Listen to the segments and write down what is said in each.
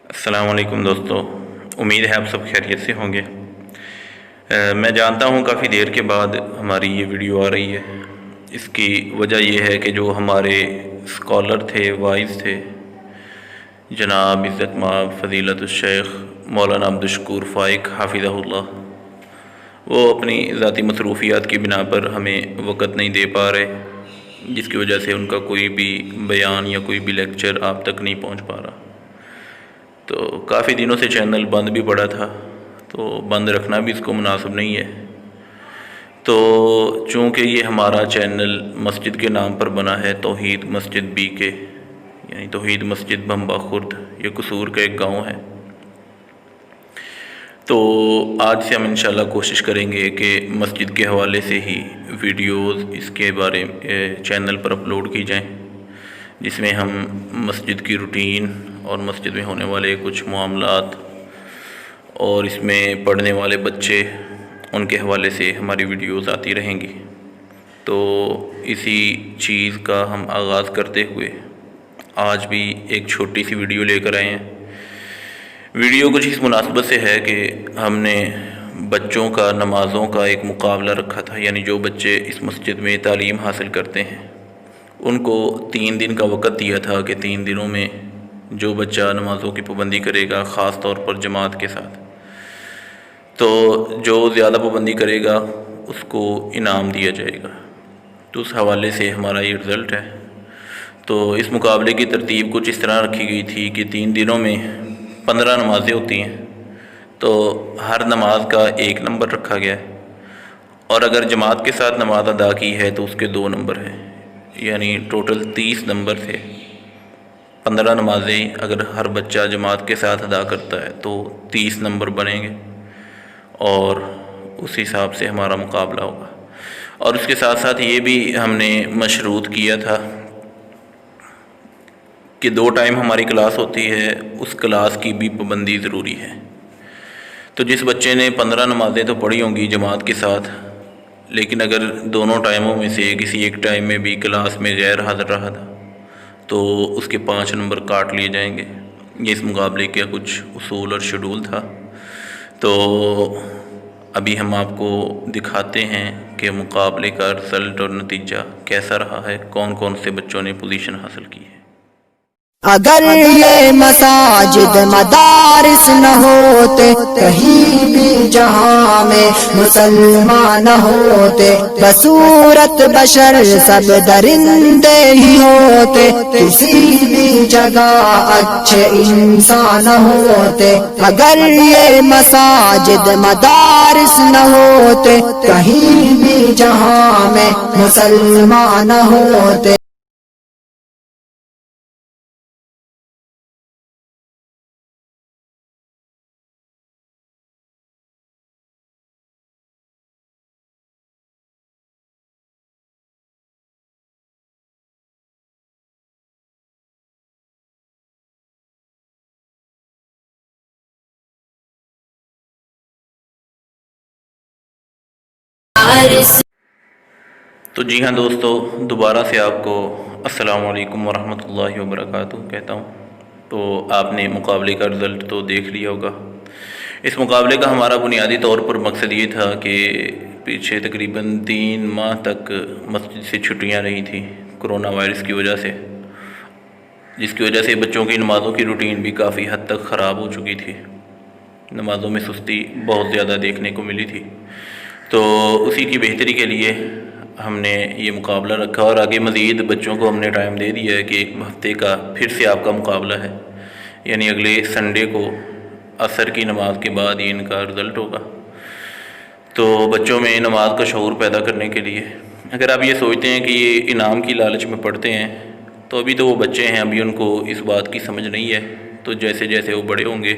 السلام علیکم دوستو، امید ہے آپ سب خیریت سے ہوں گے۔ میں جانتا ہوں کافی دیر کے بعد ہماری یہ ویڈیو آ رہی ہے۔ اس کی وجہ یہ ہے کہ جو ہمارے اسکالر تھے، وائز تھے، جناب عزت مآب فضیلت الشیخ مولانا عبدالشکور فائق حافظہ اللہ، وہ اپنی ذاتی مصروفیات کی بنا پر ہمیں وقت نہیں دے پا رہے، جس کی وجہ سے ان کا کوئی بھی بیان یا کوئی بھی لیکچر آپ تک نہیں پہنچ پا رہا۔ تو کافی دنوں سے چینل بند بھی پڑا تھا، تو بند رکھنا بھی اس کو مناسب نہیں ہے۔ تو چونکہ یہ ہمارا چینل مسجد کے نام پر بنا ہے، توحید مسجد بی کے، یعنی توحید مسجد بھمبا خرد، یہ قصور کا ایک گاؤں ہے، تو آج سے ہم انشاءاللہ کوشش کریں گے کہ مسجد کے حوالے سے ہی ویڈیوز اس کے بارے چینل پر اپلوڈ کی جائیں، جس میں ہم مسجد کی روٹین اور مسجد میں ہونے والے کچھ معاملات اور اس میں پڑھنے والے بچے، ان کے حوالے سے ہماری ویڈیوز آتی رہیں گی۔ تو اسی چیز کا ہم آغاز کرتے ہوئے آج بھی ایک چھوٹی سی ویڈیو لے کر آئے ہیں۔ ویڈیو کچھ اس مناسبت سے ہے کہ ہم نے بچوں کا نمازوں کا ایک مقابلہ رکھا تھا، یعنی جو بچے اس مسجد میں تعلیم حاصل کرتے ہیں ان کو 3 دن کا وقت دیا تھا کہ 3 دنوں میں جو بچہ نمازوں کی پابندی کرے گا، خاص طور پر جماعت کے ساتھ، تو جو زیادہ پابندی کرے گا اس کو انعام دیا جائے گا۔ تو اس حوالے سے ہمارا یہ رزلٹ ہے۔ تو اس مقابلے کی ترتیب کچھ اس طرح رکھی گئی تھی کہ 3 دنوں میں 15 نمازیں ہوتی ہیں، تو ہر نماز کا 1 نمبر رکھا گیا ہے، اور اگر جماعت کے ساتھ نماز ادا کی ہے تو اس کے 2 نمبر ہیں، یعنی ٹوٹل 30 نمبر تھے۔ 15 نمازیں اگر ہر بچہ جماعت کے ساتھ ادا کرتا ہے تو 30 نمبر بنیں گے، اور اس حساب سے ہمارا مقابلہ ہوگا۔ اور اس کے ساتھ ساتھ یہ بھی ہم نے مشروط کیا تھا کہ 2 ٹائم ہماری کلاس ہوتی ہے، اس کلاس کی بھی پابندی ضروری ہے۔ تو جس بچے نے 15 نمازیں تو پڑھی ہوں گی جماعت کے ساتھ، لیکن اگر دونوں ٹائموں میں سے کسی ایک ٹائم میں بھی کلاس میں غیر حاضر رہا تھا تو اس کے 5 نمبر کاٹ لیے جائیں گے۔ یہ اس مقابلے کا کچھ اصول اور شیڈول تھا۔ تو ابھی ہم آپ کو دکھاتے ہیں کہ مقابلے کا رزلٹ اور نتیجہ کیسا رہا ہے، کون کون سے بچوں نے پوزیشن حاصل کی ہے۔ اگر یہ مساجد مدارس نہ ہوتے، کہیں بھی جہاں میں مسلمان نہ ہوتے، بصورت بشر سب درندے ہی ہوتے، کسی بھی جگہ اچھے انسان نہ ہوتے۔ اگر یہ مساجد مدارس نہ ہوتے، کہیں بھی جہاں میں مسلمان نہ ہوتے۔ تو جی ہاں دوستو، دوبارہ سے آپ کو السلام علیکم ورحمۃ اللہ وبرکاتہ کہتا ہوں۔ تو آپ نے مقابلے کا رزلٹ تو دیکھ لیا ہوگا۔ اس مقابلے کا ہمارا بنیادی طور پر مقصد یہ تھا کہ پیچھے تقریباً 3 ماہ تک مسجد سے چھٹیاں رہی تھیں کرونا وائرس کی وجہ سے، جس کی وجہ سے بچوں کی نمازوں کی روٹین بھی کافی حد تک خراب ہو چکی تھی۔ نمازوں میں سستی بہت زیادہ دیکھنے کو ملی تھی۔ تو اسی کی بہتری کے لیے ہم نے یہ مقابلہ رکھا، اور آگے مزید بچوں کو ہم نے ٹائم دے دیا ہے کہ 1 ہفتے کا پھر سے آپ کا مقابلہ ہے، یعنی اگلے سنڈے کو عصر کی نماز کے بعد ہی ان کا رزلٹ ہوگا۔ تو بچوں میں نماز کا شعور پیدا کرنے کے لیے، اگر آپ یہ سوچتے ہیں کہ یہ انعام کی لالچ میں پڑھتے ہیں، تو ابھی تو وہ بچے ہیں، ابھی ان کو اس بات کی سمجھ نہیں ہے۔ تو جیسے جیسے وہ بڑے ہوں گے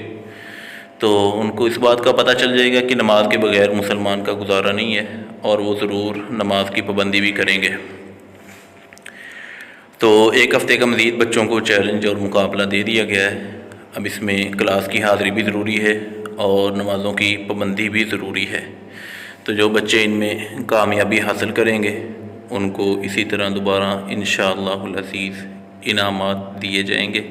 تو ان کو اس بات کا پتہ چل جائے گا کہ نماز کے بغیر مسلمان کا گزارا نہیں ہے، اور وہ ضرور نماز کی پابندی بھی کریں گے۔ تو 1 ہفتے کا مزید بچوں کو چیلنج اور مقابلہ دے دیا گیا ہے۔ اب اس میں کلاس کی حاضری بھی ضروری ہے اور نمازوں کی پابندی بھی ضروری ہے۔ تو جو بچے ان میں کامیابی حاصل کریں گے ان کو اسی طرح دوبارہ انشاءاللہ العزیز انعامات دیے جائیں گے،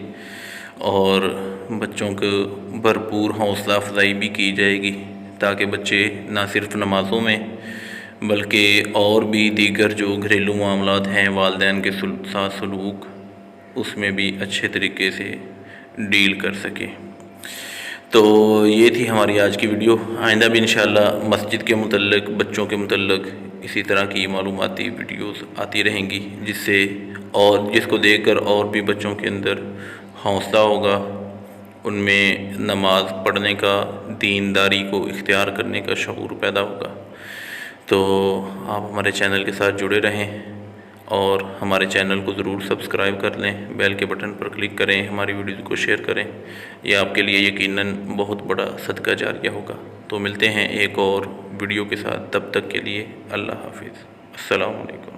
اور بچوں کو بھرپور حوصلہ افزائی بھی کی جائے گی تاکہ بچے نہ صرف نمازوں میں بلکہ اور بھی دیگر جو گھریلو معاملات ہیں والدین کے ساتھ سلوک اس میں بھی اچھے طریقے سے ڈیل کر سکے۔ تو یہ تھی ہماری آج کی ویڈیو۔ آئندہ بھی انشاءاللہ مسجد کے متعلق بچوں کے متعلق اسی طرح کی معلوماتی ویڈیوز آتی رہیں گی جس کو دیکھ کر اور بھی بچوں کے اندر حوصلہ ہوگا، ان میں نماز پڑھنے کا، دینداری کو اختیار کرنے کا شعور پیدا ہوگا۔ تو آپ ہمارے چینل کے ساتھ جڑے رہیں اور ہمارے چینل کو ضرور سبسکرائب کر لیں، بیل کے بٹن پر کلک کریں، ہماری ویڈیوز کو شیئر کریں، یہ آپ کے لیے یقیناً بہت بڑا صدقہ جاریہ ہوگا۔ تو ملتے ہیں ایک اور ویڈیو کے ساتھ، تب تک کے لیے اللہ حافظ، السلام علیکم۔